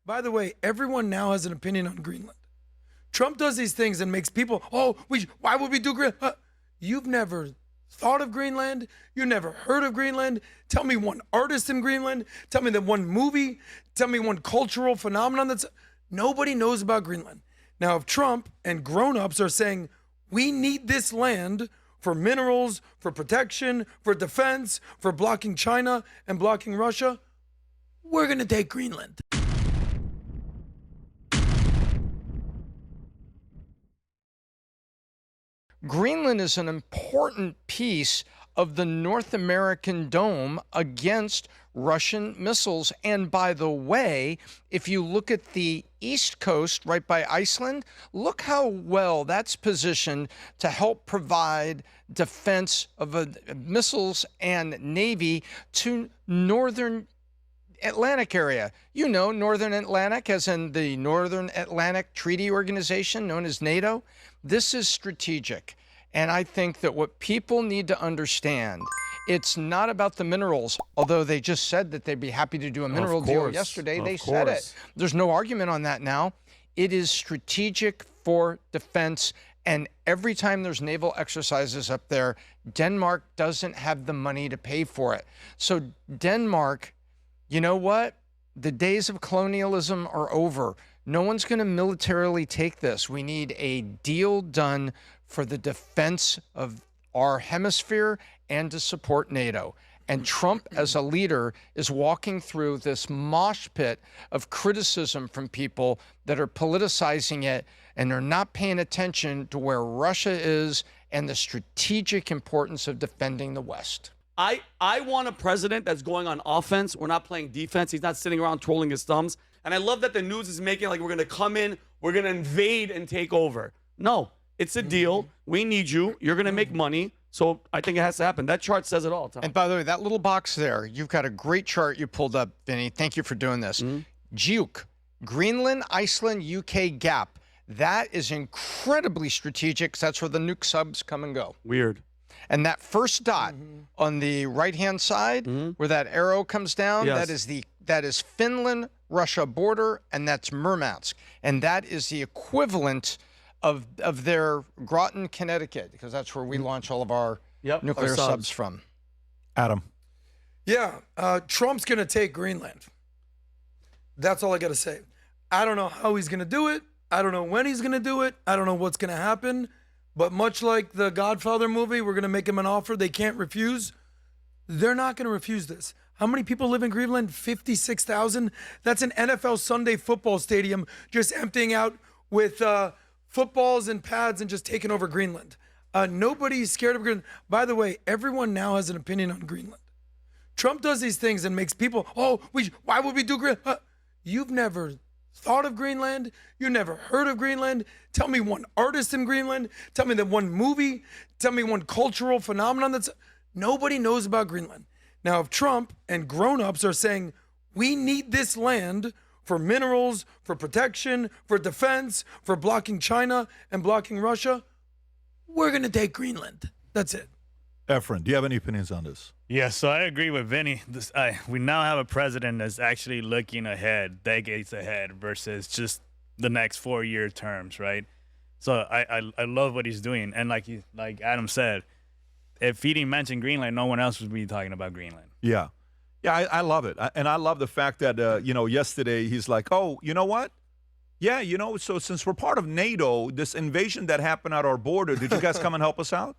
By the way, everyone now has an opinion on Greenland. Trump does these things and makes people, why would we do Greenland? You've never thought of Greenland. You never heard of Greenland. Tell me one artist in Greenland. Tell me that one movie. Tell me one cultural phenomenon that's nobody knows about Greenland. Now, if Trump and grown-ups are saying, we need this land for minerals, for protection, for defense, for blocking China and blocking Russia, we're going to take Greenland. Greenland is an important piece of the North American dome against Russian missiles. And by the way, if you look at the east coast right by Iceland, look how well that's positioned to help provide defense of missiles and navy to northern Atlantic area. You know, Northern Atlantic, as in the Northern Atlantic Treaty Organization known as NATO. This is strategic. And I think that what people need to understand, it's not about the minerals, although they just said that they'd be happy to do a mineral deal yesterday. They said it. There's no argument on that now. It is strategic for defense. And every time there's naval exercises up there, Denmark doesn't have the money to pay for it. So Denmark, you know what? The days of colonialism are over. No one's going to militarily take this. We need a deal done for the defense of our hemisphere and to support NATO. And Trump, as a leader, is walking through this mosh pit of criticism from people that are politicizing it, and they're not paying attention to where Russia is and the strategic importance of defending the West. I want a president that's going on offense. We're not playing defense. He's not sitting around twirling his thumbs. And I love that the news is making like we're going to come in, we're going to invade and take over. No, it's a deal. We need you. You're going to make money. So I think it has to happen. That chart says it all, Tom. And by the way, that little box there, you've got a great chart you pulled up, Vinny. Thank you for doing this. GUK, Greenland, Iceland, UK gap. That is incredibly strategic because that's where the nuke subs come and go. Weird. And that first dot on the right-hand side, where that arrow comes down, that is Finland, Russia border, and that's Murmansk. And that is the equivalent of their Groton, Connecticut, because that's where we launch all of our nuclear subs from. Adam. Yeah, Trump's going to take Greenland. That's all I got to say. I don't know how he's going to do it. I don't know when he's going to do it. I don't know what's going to happen. But much like the Godfather movie, we're going to make him an offer they can't refuse. They're not going to refuse this. How many people live in Greenland? 56,000? That's an NFL Sunday football stadium just emptying out with footballs and pads and just taking over Greenland. Nobody's scared of Greenland. By the way, everyone now has an opinion on Greenland. Trump does these things and makes people, why would we do Greenland? You've never thought of Greenland. You never heard of Greenland. Tell me one artist in Greenland. Tell me that one movie. Tell me one cultural phenomenon that's nobody knows about Greenland. Now, if Trump and grown-ups are saying, we need this land for minerals, for protection, for defense, for blocking China and blocking Russia, we're going to take Greenland. That's it. Efren, do you have any opinions on this? Yeah, so I agree with Vinny. We now have a president that's actually looking ahead, decades ahead, versus just the next 4-year terms, right? So I love what he's doing. And like Adam said, if he didn't mention Greenland, no one else would be talking about Greenland. Yeah. Yeah, I love it. And I love the fact that, yesterday he's like, oh, you know what? Yeah, so since we're part of NATO, this invasion that happened at our border, did you guys come and help us out?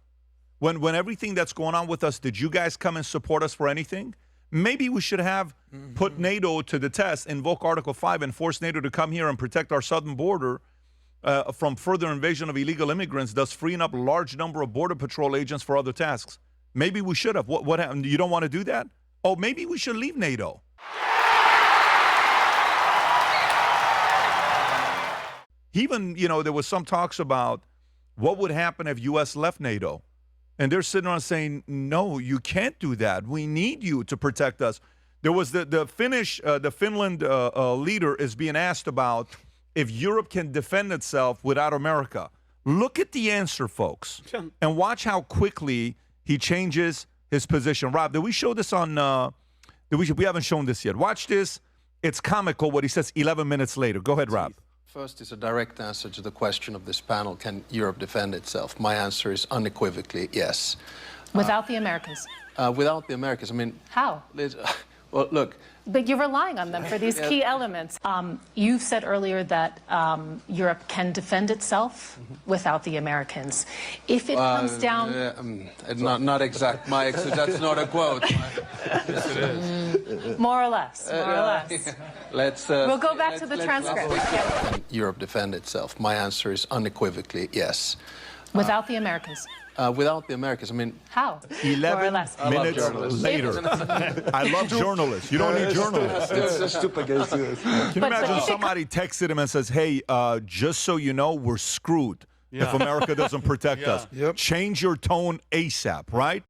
When everything that's going on with us, did you guys come and support us for anything? Maybe we should have put NATO to the test, invoke Article 5, and force NATO to come here and protect our southern border from further invasion of illegal immigrants, thus freeing up a large number of Border Patrol agents for other tasks. Maybe we should have. What happened? You don't want to do that? Oh, maybe we should leave NATO. Even, there was some talks about what would happen if U.S. left NATO. And they're sitting around saying, no, you can't do that. We need you to protect us. There was the Finland leader is being asked about if Europe can defend itself without America. Look at the answer, folks, and watch how quickly he changes his position. Rob, did we show this on we haven't shown this yet. Watch this. it's comical what he says 11 minutes later. Go ahead, Rob. First is a direct answer to the question of this panel, can Europe defend itself? My answer is unequivocally yes. Without the Americans. Without the Americans, I mean... How? Well, look... But you're relying on them for these key elements. You said earlier that Europe can defend itself without the Americans. If it comes down... not exact, Mike, so that's not a quote. Yes, it is. More or less, more or less. We'll go back to the transcript. Can Europe defend itself? My answer is unequivocally yes. Without the Americans. Without the Americans, I mean... How? 11 minutes later. I love journalists. You don't need journalists. Can you imagine somebody texted him and says, hey, just so you know, we're screwed if America doesn't protect us. Yep. Change your tone ASAP, right?